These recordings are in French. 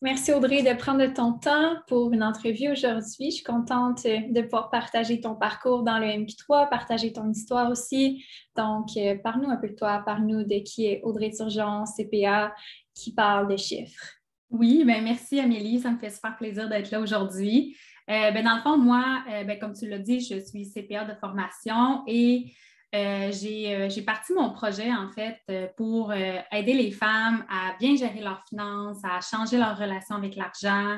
Merci Audrey de prendre ton temps pour une entrevue aujourd'hui. Je suis contente de pouvoir partager ton parcours dans le MQ3, partager ton histoire aussi. Donc, parle-nous un peu de toi, parle-nous de qui est Audrey Turgeon, CPA, qui parle de chiffres. Oui, ben merci Amélie, ça me fait super plaisir d'être là aujourd'hui. Dans le fond, moi, comme tu l'as dit, je suis CPA de formation et j'ai parti mon projet en fait pour aider les femmes à bien gérer leurs finances, à changer leur relation avec l'argent,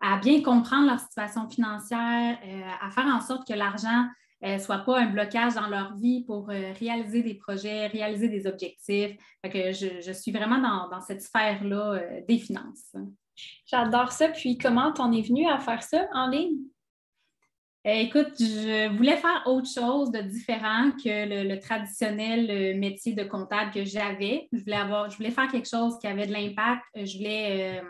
à bien comprendre leur situation financière, à faire en sorte que l'argent ne soit pas un blocage dans leur vie pour réaliser des projets, réaliser des objectifs. Fait que je suis vraiment dans cette sphère-là des finances. J'adore ça. Puis, comment t'en es venue à faire ça en ligne? Écoute, je voulais faire autre chose de différent que le traditionnel métier de comptable que j'avais. Je voulais faire quelque chose qui avait de l'impact. Je voulais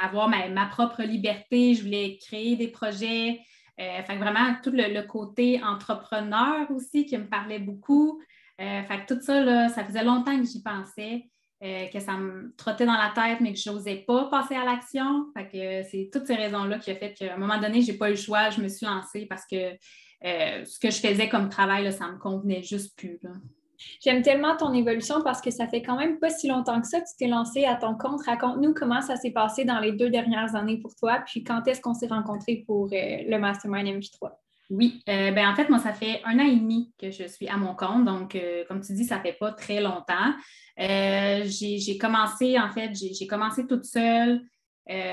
avoir ma propre liberté. Je voulais créer des projets. Fait que vraiment, tout le côté entrepreneur aussi qui me parlait beaucoup. Fait que tout ça, là, ça faisait longtemps que j'y pensais. Que ça me trottait dans la tête, mais que je n'osais pas passer à l'action. Fait que c'est toutes ces raisons-là qui ont fait qu'à un moment donné, je n'ai pas eu le choix, je me suis lancée parce que ce que je faisais comme travail, là, ça ne me convenait juste plus. Là. J'aime tellement ton évolution parce que ça fait quand même pas si longtemps que ça que tu t'es lancé à ton compte. Raconte-nous comment ça s'est passé dans les 2 dernières années pour toi, puis quand est-ce qu'on s'est rencontrés pour le Mastermind MP3? Oui, en fait, moi, ça fait 1 an et demi que je suis à mon compte. Donc, comme tu dis, ça ne fait pas très longtemps. J'ai commencé, en fait, j'ai commencé toute seule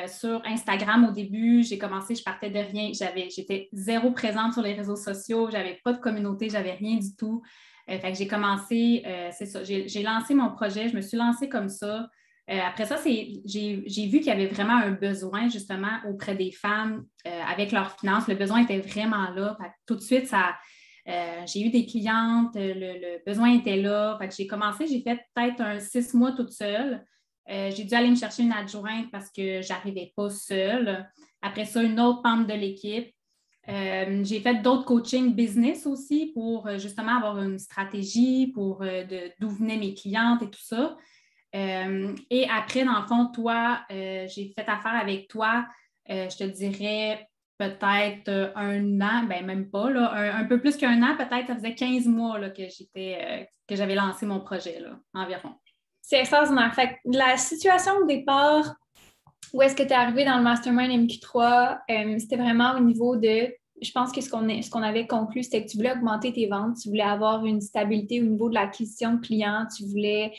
sur Instagram au début. Je partais de rien. J'étais zéro présente sur les réseaux sociaux. Je n'avais pas de communauté, j'avais rien du tout. Fait que j'ai commencé, c'est ça, j'ai lancé mon projet, je me suis lancée comme ça. Après ça, j'ai vu qu'il y avait vraiment un besoin justement auprès des femmes avec leurs finances. Le besoin était vraiment là. Fait que tout de suite, j'ai eu des clientes, le besoin était là. Fait que j'ai fait peut-être 6 mois toute seule. J'ai dû aller me chercher une adjointe parce que je n'arrivais pas seule. Après ça, une autre membre de l'équipe. J'ai fait d'autres coachings business aussi pour justement avoir une stratégie pour d'où venaient mes clientes et tout ça. Et après, dans le fond, toi, j'ai fait affaire avec toi, je te dirais peut-être 1 an, même pas, là, un peu plus qu'1 an, peut-être, ça faisait 15 mois là, que j'avais lancé mon projet, là, environ. C'est extraordinaire. Fait que la situation au départ, où est-ce que tu es arrivé dans le Mastermind MQ3, c'était vraiment au niveau de, je pense que ce qu'on avait conclu, c'était que tu voulais augmenter tes ventes, tu voulais avoir une stabilité au niveau de l'acquisition de clients, tu voulais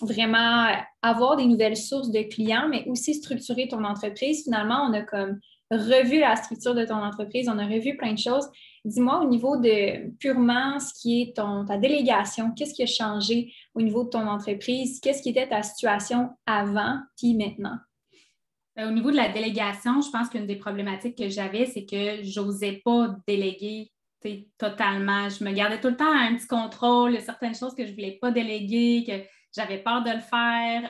vraiment avoir des nouvelles sources de clients, mais aussi structurer ton entreprise. Finalement, on a comme revu la structure de ton entreprise, on a revu plein de choses. Dis-moi au niveau de purement ce qui est ta délégation, qu'est-ce qui a changé au niveau de ton entreprise? Qu'est-ce qui était ta situation avant puis maintenant? Au niveau de la délégation, je pense qu'une des problématiques que j'avais, c'est que j'osais pas déléguer totalement. Je me gardais tout le temps un petit contrôle. Il y a certaines choses que je voulais pas déléguer, que j'avais peur de le faire.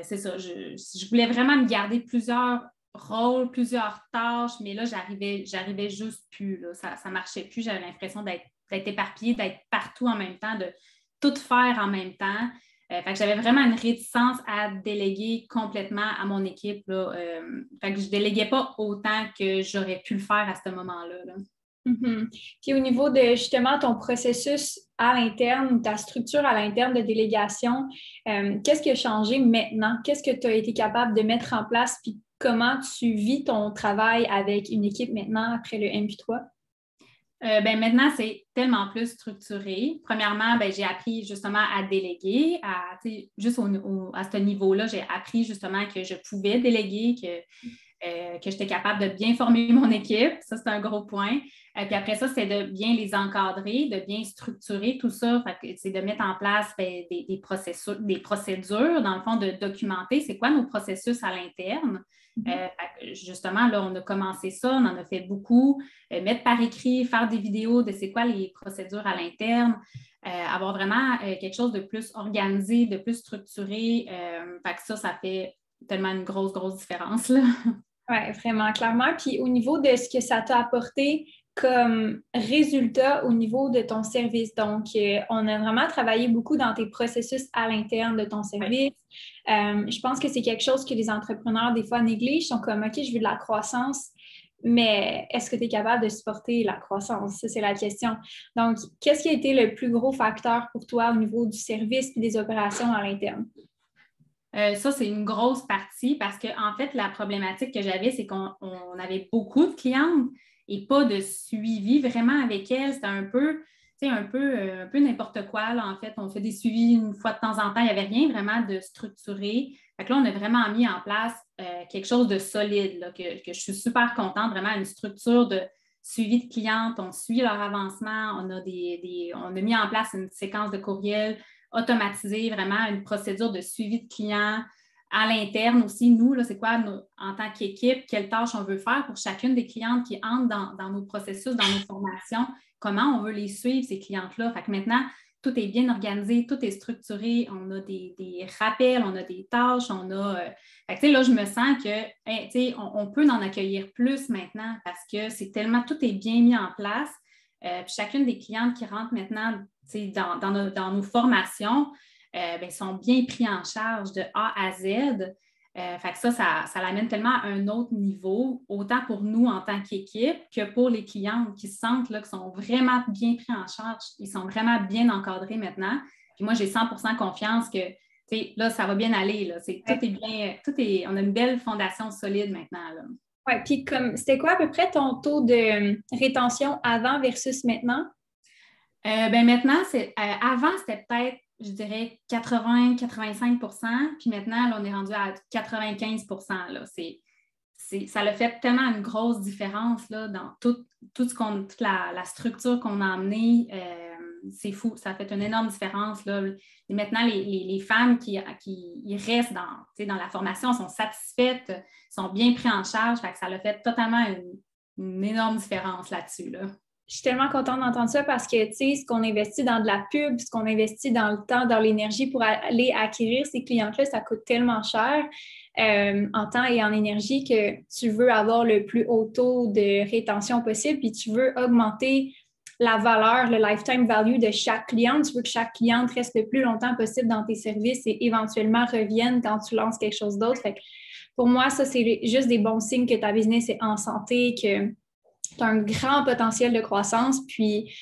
C'est ça. Je voulais vraiment me garder plusieurs rôles, plusieurs tâches, mais là, j'arrivais juste plus. Là. Ça marchait plus. J'avais l'impression d'être éparpillée, d'être partout en même temps, de tout faire en même temps. Fait que j'avais vraiment une réticence à déléguer complètement à mon équipe. Là. Fait que je ne déléguais pas autant que j'aurais pu le faire à ce moment-là. Là. Mhm. Puis au niveau de justement ton processus à l'interne, ta structure à l'interne de délégation, qu'est-ce qui a changé maintenant? Qu'est-ce que tu as été capable de mettre en place? Puis comment tu vis ton travail avec une équipe maintenant après le MP3? Maintenant, c'est tellement plus structuré. Premièrement, j'ai appris justement à déléguer. Juste à ce niveau-là, j'ai appris justement que je pouvais déléguer, que j'étais capable de bien former mon équipe. Ça, c'est un gros point. Puis après ça, c'est de bien les encadrer, de bien structurer tout ça. C'est de mettre en place des procédures, dans le fond, de documenter c'est quoi nos processus à l'interne. Justement, là, on a commencé ça, on en a fait beaucoup. Mettre par écrit, faire des vidéos de c'est quoi les procédures à l'interne, avoir vraiment quelque chose de plus organisé, de plus structuré. Fait que ça fait tellement une grosse, grosse différence. Là. Oui, vraiment, clairement. Puis au niveau de ce que ça t'a apporté comme résultat au niveau de ton service? Donc, on a vraiment travaillé beaucoup dans tes processus à l'interne de ton service. Je pense que c'est quelque chose que les entrepreneurs, des fois, négligent. Ils sont comme, OK, je veux de la croissance, mais est-ce que tu es capable de supporter la croissance? Ça, c'est la question. Donc, qu'est-ce qui a été le plus gros facteur pour toi au niveau du service et des opérations à l'interne? Ça, c'est une grosse partie parce que, en fait, la problématique que j'avais, c'est qu'on avait beaucoup de clientes et pas de suivi vraiment avec elles. C'était un peu, tu sais, un peu n'importe quoi, là, en fait. On fait des suivis une fois de temps en temps. Il n'y avait rien vraiment de structuré. Fait que là, on a vraiment mis en place quelque chose de solide, là, que je suis super contente, vraiment une structure de suivi de clientes. On suit leur avancement. On a mis en place une séquence de courriels automatiser vraiment une procédure de suivi de clients à l'interne aussi. Nous, là, c'est quoi, en tant qu'équipe, quelles tâches on veut faire pour chacune des clientes qui entrent dans nos processus, dans nos formations, comment on veut les suivre, ces clientes-là. Fait que maintenant, tout est bien organisé, tout est structuré, on a des rappels, on a des tâches, on a... fait que, là, je me sens que on peut en accueillir plus maintenant parce que c'est tellement, tout est bien mis en place. Puis chacune des clientes qui rentrent maintenant dans nos formations sont bien pris en charge de A à Z. Fait que ça l'amène tellement à un autre niveau, autant pour nous en tant qu'équipe que pour les clientes qui se sentent là, qui sont vraiment bien pris en charge. Ils sont vraiment bien encadrés maintenant. Puis moi, j'ai 100% confiance que là, ça va bien aller. Là. Tout est bien, on a une belle fondation solide maintenant. Là. Oui, puis comme c'était quoi à peu près ton taux de rétention avant versus maintenant? Maintenant, avant, c'était peut-être, je dirais, 80-85 %, puis maintenant, là, on est rendu à 95 %. Là. Ça a fait tellement une grosse différence là, dans toute la structure qu'on a emmenée. C'est fou, ça a fait une énorme différence. Là. Et maintenant, les femmes qui restent dans la formation sont satisfaites, sont bien prises en charge. Fait que ça a fait totalement une énorme différence là-dessus. Là. Je suis tellement contente d'entendre ça parce que, tu sais, ce qu'on investit dans de la pub, ce qu'on investit dans le temps, dans l'énergie pour aller acquérir ces clientes-là, ça coûte tellement cher en temps et en énergie que tu veux avoir le plus haut taux de rétention possible puis tu veux augmenter la valeur, le lifetime value de chaque cliente. Tu veux que chaque cliente reste le plus longtemps possible dans tes services et éventuellement revienne quand tu lances quelque chose d'autre. Fait que pour moi, ça, c'est juste des bons signes que ta business est en santé, que tu as un grand potentiel de croissance. Puis,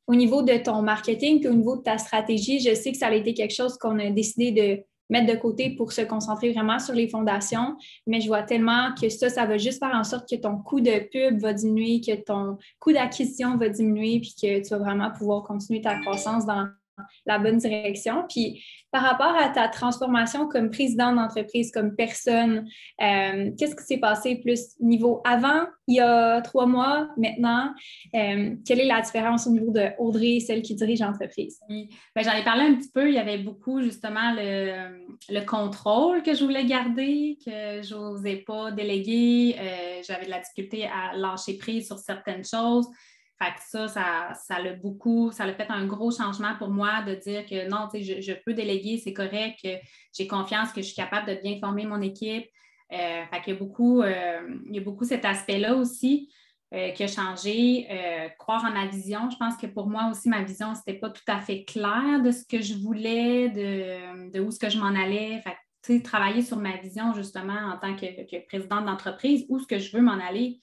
au niveau de ton marketing, puis au niveau de ta stratégie, je sais que ça a été quelque chose qu'on a décidé de mettre de côté pour se concentrer vraiment sur les fondations, mais je vois tellement que ça va juste faire en sorte que ton coût de pub va diminuer, que ton coût d'acquisition va diminuer, puis que tu vas vraiment pouvoir continuer ta croissance dans la bonne direction. Puis, par rapport à ta transformation comme présidente d'entreprise, comme personne, qu'est-ce qui s'est passé plus niveau avant, il y a 3 mois, maintenant? Quelle est la différence au niveau de Audrey, celle qui dirige l'entreprise? Oui. J'en ai parlé un petit peu. Il y avait beaucoup, justement, le contrôle que je voulais garder, que je n'osais pas déléguer. J'avais de la difficulté à lâcher prise sur certaines choses. Fait que ça l'a fait un gros changement pour moi de dire que non, je peux déléguer, c'est correct, que j'ai confiance que je suis capable de bien former mon équipe. Fait qu'il il y a beaucoup cet aspect-là aussi qui a changé. Croire en ma vision. Je pense que pour moi aussi, ma vision, c'était pas tout à fait clair de ce que je voulais, de où est-ce que je m'en allais. Fait que, travailler sur ma vision, justement, en tant que présidente d'entreprise, où est-ce que je veux m'en aller.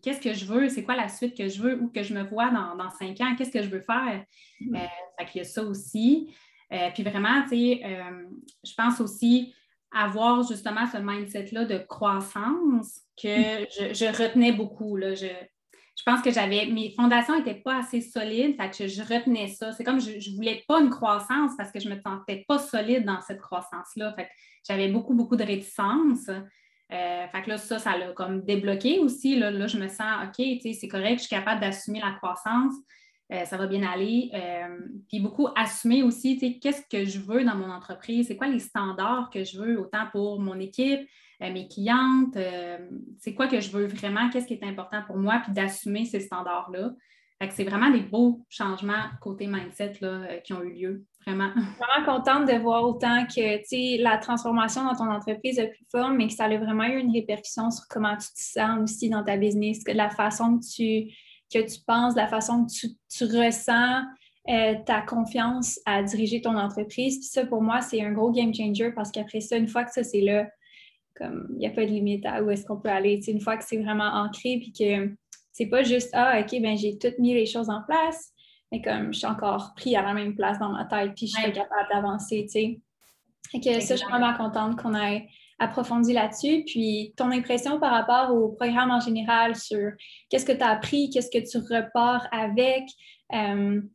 Qu'est-ce que je veux? C'est quoi la suite que je veux? Où que je me vois dans 5 ans? Qu'est-ce que je veux faire? Fait qu'il y a ça aussi. Puis vraiment, je pense aussi avoir justement ce mindset-là de croissance que je retenais beaucoup. Là. Je pense que mes fondations n'étaient pas assez solides, fait que je retenais ça. C'est comme je ne voulais pas une croissance parce que je ne me sentais pas solide dans cette croissance-là. Fait que j'avais beaucoup, beaucoup de réticence. Fait que là, ça l'a comme débloqué aussi. Là, je me sens, OK, c'est correct, je suis capable d'assumer la croissance, ça va bien aller. Puis beaucoup assumer aussi, qu'est-ce que je veux dans mon entreprise, c'est quoi les standards que je veux, autant pour mon équipe, mes clientes, c'est quoi que je veux vraiment, qu'est-ce qui est important pour moi, puis d'assumer ces standards-là. Fait que c'est vraiment des beaux changements côté mindset là, qui ont eu lieu, vraiment. Je suis vraiment contente de voir autant que la transformation dans ton entreprise a pris forme, mais que ça a vraiment eu une répercussion sur comment tu te sens aussi dans ta business, que la façon que tu penses, la façon que tu ressens ta confiance à diriger ton entreprise. Puis ça, pour moi, c'est un gros game changer parce qu'après ça, une fois que ça, c'est là, comme il n'y a pas de limite à où est-ce qu'on peut aller. Une fois que c'est vraiment ancré, puis que c'est pas juste ah, OK, ben j'ai tout mis les choses en place, mais comme je suis encore pris à la même place dans ma tête, puis je suis pas capable d'avancer, tu sais. Et que ça, je suis vraiment contente qu'on ait approfondi là-dessus. Puis ton impression par rapport au programme en général sur qu'est-ce que tu as appris, qu'est-ce que tu repars avec,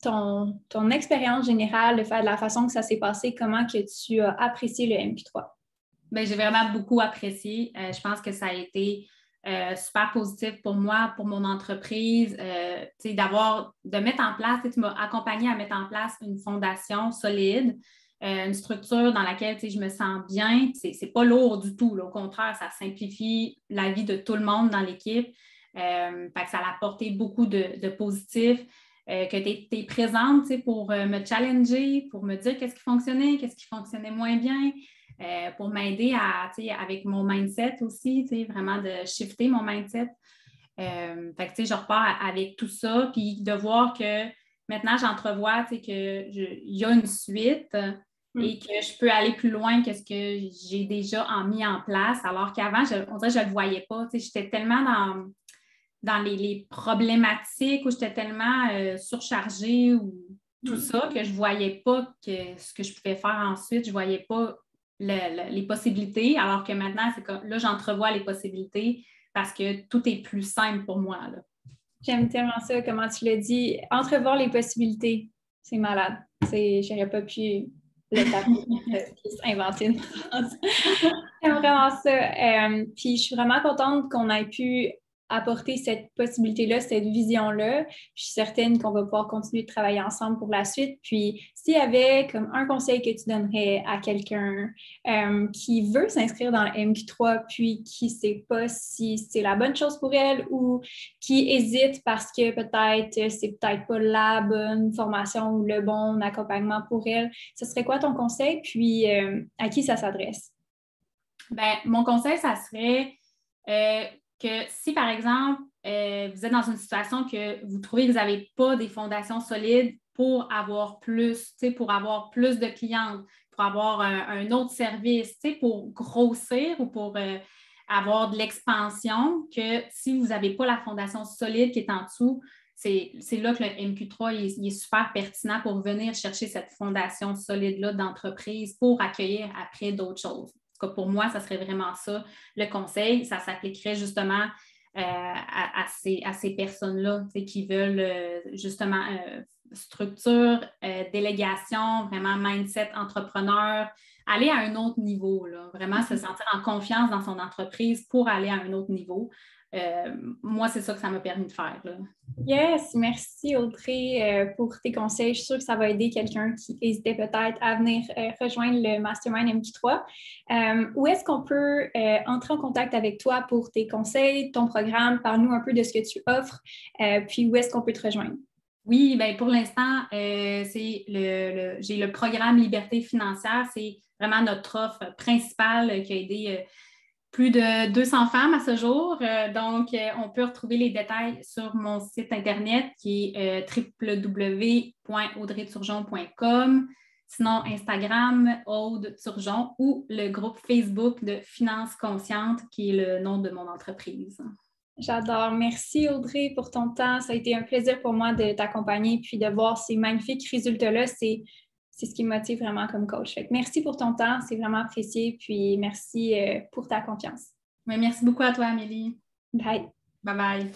ton expérience générale, de la façon que ça s'est passé, comment que tu as apprécié le MP3? Bien, j'ai vraiment beaucoup apprécié. Je pense que ça a été super positif pour moi, pour mon entreprise, de mettre en place, tu m'as accompagné à mettre en place une fondation solide, une structure dans laquelle je me sens bien. C'est pas lourd du tout. Là. Au contraire, ça simplifie la vie de tout le monde dans l'équipe. Fait que ça a apporté beaucoup de positifs. Que tu es présente pour me challenger, pour me dire qu'est-ce qui fonctionnait moins bien. Pour m'aider avec mon mindset aussi, vraiment de shifter mon mindset. Fait que, je repars avec tout ça, puis de voir que maintenant, j'entrevois qu'il y a une suite et que je peux aller plus loin que ce que j'ai déjà mis en place, alors qu'avant, on dirait que je ne le voyais pas. J'étais tellement dans les problématiques où j'étais tellement surchargée ou tout ça que je ne voyais pas ce que je pouvais faire ensuite. Je ne voyais pas les possibilités, alors que maintenant, c'est comme là, j'entrevois les possibilités parce que tout est plus simple pour moi. Là. J'aime tellement ça, comment tu l'as dit. Entrevoir les possibilités, c'est malade. J'aurais pas pu le taper, inventer une phrase. J'aime vraiment ça. Puis je suis vraiment contente qu'on ait pu apporter cette possibilité-là, cette vision-là. Je suis certaine qu'on va pouvoir continuer de travailler ensemble pour la suite. Puis, s'il y avait comme un conseil que tu donnerais à quelqu'un qui veut s'inscrire dans le MQ3, puis qui ne sait pas si c'est la bonne chose pour elle ou qui hésite parce que peut-être c'est peut-être pas la bonne formation ou le bon accompagnement pour elle, ce serait quoi ton conseil? Puis, à qui ça s'adresse? Bien, mon conseil, ça serait que si, par exemple, vous êtes dans une situation que vous trouvez que vous n'avez pas des fondations solides pour avoir plus, pour avoir plus de clientes, pour avoir un autre service, pour grossir ou pour avoir de l'expansion, que si vous n'avez pas la fondation solide qui est en dessous, c'est là que le MQ3 il est super pertinent pour venir chercher cette fondation solide-là d'entreprise pour accueillir après d'autres choses. En tout cas, pour moi, ça serait vraiment ça, le conseil. Ça s'appliquerait justement à ces personnes-là qui veulent justement structure, délégation, vraiment mindset entrepreneur, aller à un autre niveau, là, vraiment se sentir en confiance dans son entreprise pour aller à un autre niveau. Moi, c'est ça que ça m'a permis de faire. Là. Yes, merci Audrey pour tes conseils. Je suis sûre que ça va aider quelqu'un qui hésitait peut-être à venir rejoindre le Mastermind MQ3. Où est-ce qu'on peut entrer en contact avec toi pour tes conseils, ton programme? Parle-nous un peu de ce que tu offres, puis où est-ce qu'on peut te rejoindre? Oui, bien pour l'instant, j'ai le programme Liberté financière. C'est vraiment notre offre principale qui a aidé plus de 200 femmes à ce jour. Donc, on peut retrouver les détails sur mon site Internet qui est www.audreyturgeon.com. Sinon, Instagram, Aude Turgeon ou le groupe Facebook de Finances Conscientes qui est le nom de mon entreprise. J'adore. Merci Audrey pour ton temps. Ça a été un plaisir pour moi de t'accompagner puis de voir ces magnifiques résultats-là. C'est ce qui me motive vraiment comme coach. Fait que merci pour ton temps, c'est vraiment apprécié. Puis merci pour ta confiance. Oui, merci beaucoup à toi, Amélie. Bye. Bye bye.